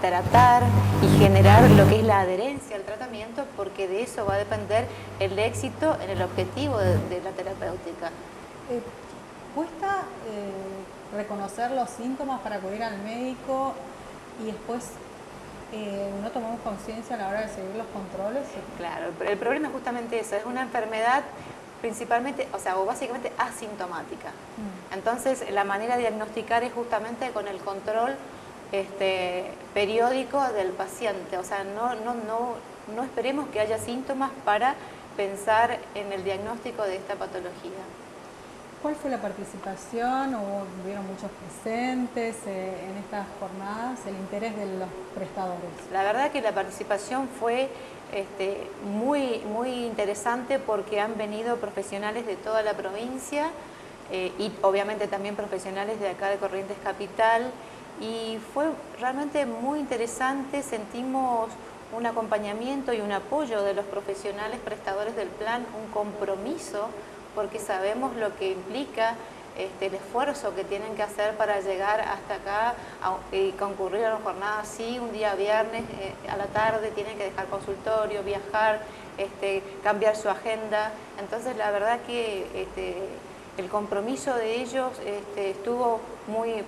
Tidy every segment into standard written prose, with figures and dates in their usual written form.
tratar y generar lo que es la adherencia al tratamiento, porque de eso va a depender el éxito en el objetivo de la terapéutica. ¿Cuesta reconocer los síntomas para acudir al médico y después no tomamos conciencia a la hora de seguir los controles? Claro, el problema es justamente eso, es una enfermedad principalmente, o básicamente asintomática. Entonces, la manera de diagnosticar es justamente con el control periódico del paciente. O sea, no esperemos que haya síntomas para pensar en el diagnóstico de esta patología. ¿Cuál fue la participación? ¿Hubieron muchos presentes en estas jornadas? ¿El interés de los prestadores? La verdad que la participación fue muy interesante, porque han venido profesionales de toda la provincia y obviamente también profesionales de acá de Corrientes Capital, y fue realmente muy interesante. Sentimos un acompañamiento y un apoyo de los profesionales prestadores del plan, un compromiso, porque sabemos lo que implica el esfuerzo que tienen que hacer para llegar hasta acá y concurrir a la jornada así, un día viernes a la tarde, tienen que dejar consultorio, viajar, cambiar su agenda. Entonces la verdad que el compromiso de ellos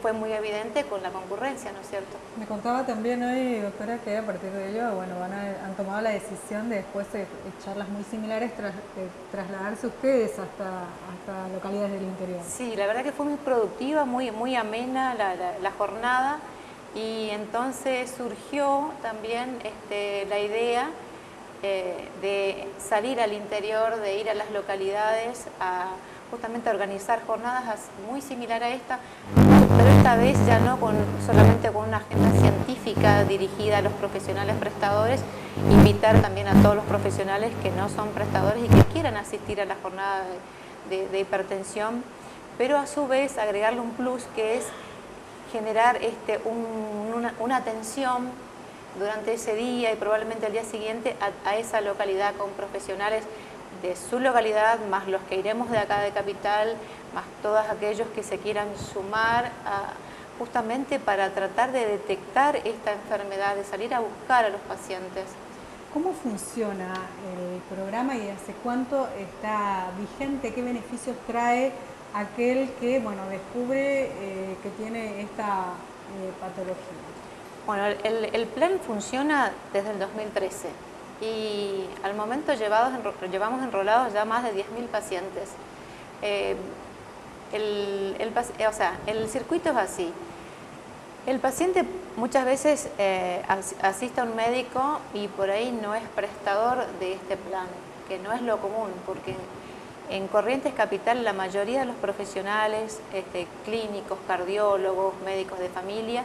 fue muy evidente con la concurrencia, ¿no es cierto? Me contaba también hoy, doctora, que a partir de ello, bueno, han tomado la decisión de después de charlas muy similares trasladarse ustedes hasta localidades del interior. Sí, la verdad que fue muy productiva, muy amena la jornada, y entonces surgió también la idea de salir al interior, de ir a las localidades justamente a organizar jornadas muy similar a esta, pero esta vez ya no solamente con una agenda científica dirigida a los profesionales prestadores, invitar también a todos los profesionales que no son prestadores y que quieran asistir a la jornada de hipertensión, pero a su vez agregarle un plus, que es generar una atención durante ese día y probablemente al día siguiente a esa localidad, con profesionales de su localidad, más los que iremos de acá de Capital, más todos aquellos que se quieran sumar justamente para tratar de detectar esta enfermedad, de salir a buscar a los pacientes. ¿Cómo funciona el programa y hace cuánto está vigente? ¿Qué beneficios trae aquel que descubre que tiene esta patología? Bueno, el plan funciona desde el 2013 y al momento llevamos enrolados ya más de 10.000 pacientes. El circuito es así. El paciente muchas veces asiste a un médico y por ahí no es prestador de este plan, que no es lo común, porque en Corrientes Capital la mayoría de los profesionales clínicos, cardiólogos, médicos de familia,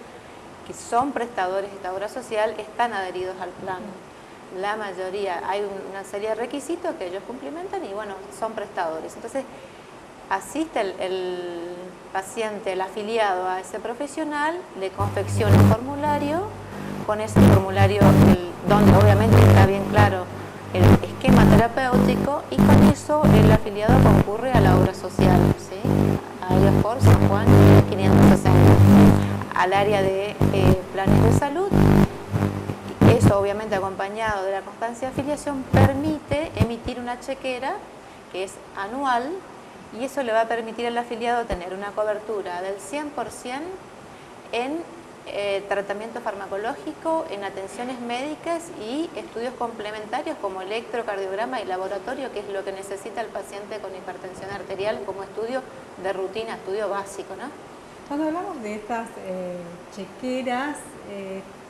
que son prestadores de esta obra social, están adheridos al plan. La mayoría, hay una serie de requisitos que ellos cumplimentan y bueno, son prestadores. Entonces, asiste el paciente, el afiliado a ese profesional, le confecciona un formulario, con ese formulario donde obviamente está bien claro el esquema terapéutico, y con eso el afiliado concurre a la obra social, ¿sí? A Aerofor San Juan 560, al área de planes de salud. Eso obviamente acompañado de la constancia de afiliación permite emitir una chequera que es anual, y eso le va a permitir al afiliado tener una cobertura del 100% en tratamiento farmacológico, en atenciones médicas y estudios complementarios como electrocardiograma y laboratorio, que es lo que necesita el paciente con hipertensión arterial como estudio de rutina, estudio básico, ¿no? Cuando hablamos de estas chequeras,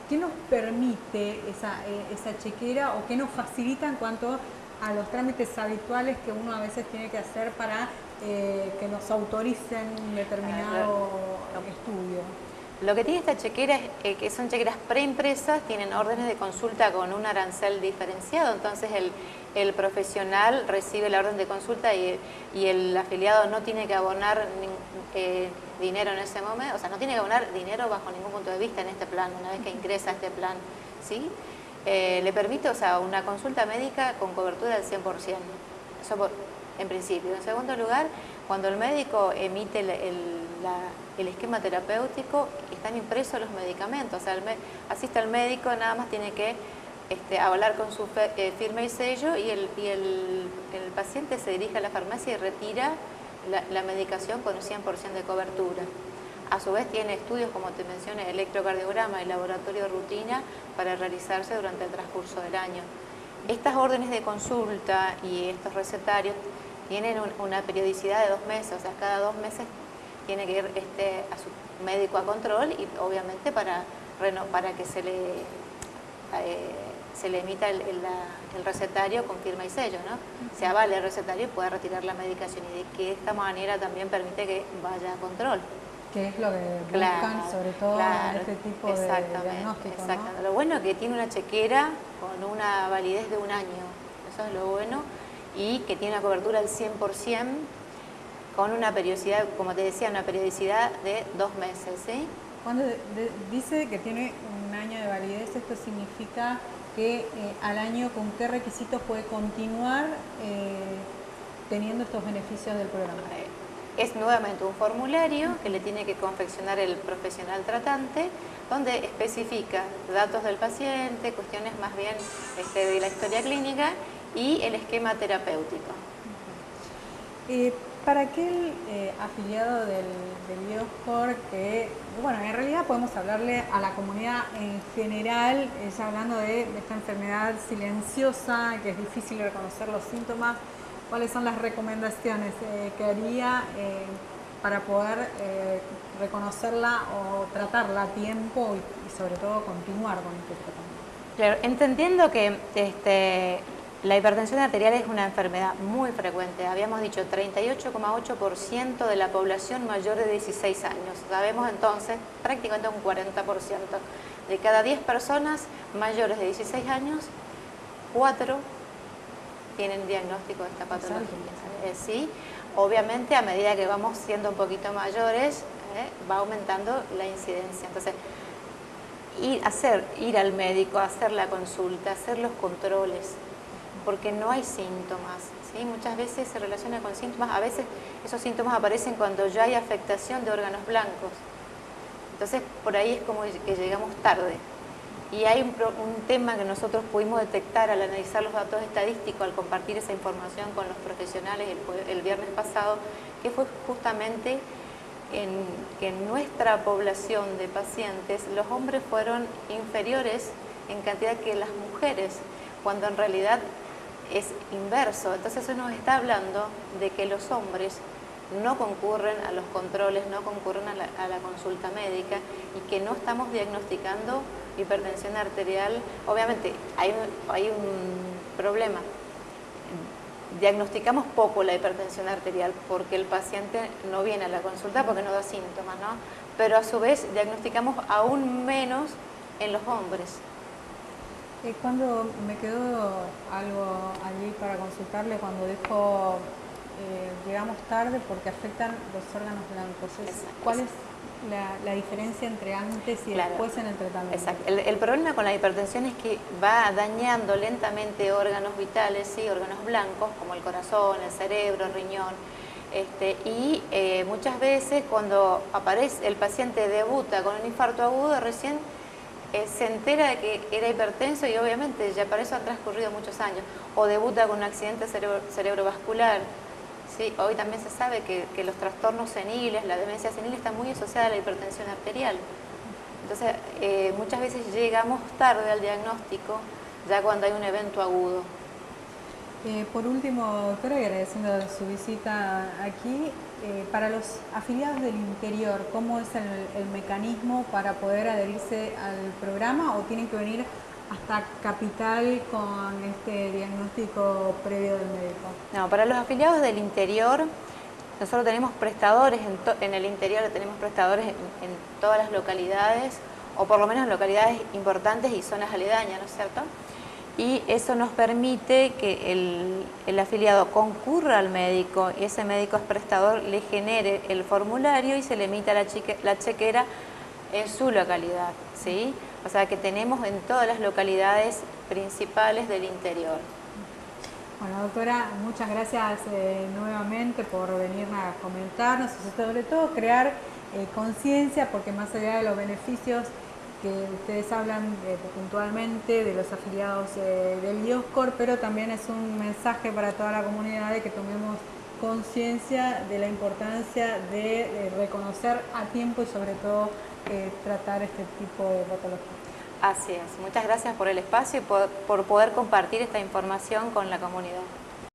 ¿qué nos permite esa chequera o qué nos facilita en cuanto a los trámites habituales que uno a veces tiene que hacer para que nos autoricen determinado estudio? Lo que tiene esta chequera es que son chequeras preimpresas, tienen órdenes de consulta con un arancel diferenciado, entonces el profesional recibe la orden de consulta y el afiliado no tiene que abonar dinero en ese momento, o sea, no tiene que abonar dinero bajo ningún punto de vista en este plan, una vez que ingresa a este plan, ¿sí? Le permite, una consulta médica con cobertura del 100%, eso en principio. En segundo lugar, cuando el médico emite el esquema terapéutico, están impresos los medicamentos. O sea, asiste al médico, nada más tiene que avalar con su firma y sello, y el paciente se dirige a la farmacia y retira la medicación con un 100% de cobertura. A su vez tiene estudios, como te mencioné, electrocardiograma y laboratorio de rutina para realizarse durante el transcurso del año. Estas órdenes de consulta y estos recetarios tienen una periodicidad de 2 meses, o sea, cada 2 meses tiene que ir a su médico a control, y obviamente para que se le emita el recetario con firma y sello, ¿no? Se avala el recetario y puede retirar la medicación, y de esta manera también permite que vaya a control. Que es lo que buscan, sobre todo en este tipo de diagnóstico, exactamente. ¿no? Lo bueno es que tiene una chequera con una validez de 1 año, eso es lo bueno, y que tiene una cobertura del 100%, con una periodicidad, como te decía, una periodicidad de 2 meses, ¿sí? Cuando dice que tiene 1 año de validez, ¿esto significa que al año con qué requisitos puede continuar teniendo estos beneficios del programa? Es nuevamente un formulario que le tiene que confeccionar el profesional tratante, donde especifica datos del paciente, cuestiones más bien de la historia clínica y el esquema terapéutico. Para aquel afiliado del Bioscore, que, bueno, en realidad podemos hablarle a la comunidad en general, ya hablando de esta enfermedad silenciosa, que es difícil reconocer los síntomas, ¿cuáles son las recomendaciones que haría para poder reconocerla o tratarla a tiempo y sobre todo continuar con este tratamiento? Claro, entendiendo que la hipertensión arterial es una enfermedad muy frecuente. Habíamos dicho 38,8% de la población mayor de 16 años. Sabemos entonces prácticamente un 40%. De cada 10 personas mayores de 16 años, 4 tienen diagnóstico de esta patología. Sí, obviamente a medida que vamos siendo un poquito mayores, va aumentando la incidencia. Entonces, ir al médico, hacer la consulta, hacer los controles, porque no hay síntomas, ¿sí? Muchas veces se relaciona con síntomas, a veces esos síntomas aparecen cuando ya hay afectación de órganos blancos. Entonces, por ahí es como que llegamos tarde. Y hay un tema que nosotros pudimos detectar al analizar los datos estadísticos, al compartir esa información con los profesionales el viernes pasado, que fue justamente que en nuestra población de pacientes los hombres fueron inferiores en cantidad que las mujeres, cuando en realidad es inverso. Entonces eso nos está hablando de que los hombres no concurren a los controles, no concurren a la consulta médica, y que no estamos diagnosticando hipertensión arterial. Obviamente hay un problema. Diagnosticamos poco la hipertensión arterial porque el paciente no viene a la consulta porque no da síntomas, ¿no? Pero a su vez diagnosticamos aún menos en los hombres. Cuando me quedó algo allí para consultarle, cuando dijo llegamos tarde porque afectan los órganos blancos, ¿cuál es la diferencia entre antes y después en el tratamiento? Exacto. El problema con la hipertensión es que va dañando lentamente órganos vitales, ¿sí? Órganos blancos como el corazón, el cerebro, el riñón. Y muchas veces cuando aparece el paciente debuta con un infarto agudo, recién se entera de que era hipertenso, y obviamente ya para eso han transcurrido muchos años. O debuta con un accidente cerebrovascular. Sí, hoy también se sabe que los trastornos seniles, la demencia senil, está muy asociada a la hipertensión arterial. Entonces, muchas veces llegamos tarde al diagnóstico, ya cuando hay un evento agudo. Por último, doctora, y agradeciendo su visita aquí, para los afiliados del interior, ¿cómo es el mecanismo para poder adherirse al programa, o tienen que venir hasta Capital con este diagnóstico previo del médico? No, para los afiliados del interior, nosotros tenemos prestadores en el interior, tenemos prestadores en todas las localidades, o por lo menos en localidades importantes y zonas aledañas, ¿no es cierto? Y eso nos permite que el afiliado concurra al médico, y ese médico es prestador, le genere el formulario y se le emita la chequera en su localidad, ¿sí? O sea que tenemos en todas las localidades principales del interior. Bueno, doctora, muchas gracias nuevamente por venir a comentarnos y sobre todo crear conciencia, porque más allá de los beneficios que ustedes hablan puntualmente de los afiliados del IOSCOR, pero también es un mensaje para toda la comunidad de que tomemos conciencia de la importancia de reconocer a tiempo y sobre todo tratar este tipo de patologías. Así es. Muchas gracias por el espacio y por poder compartir esta información con la comunidad.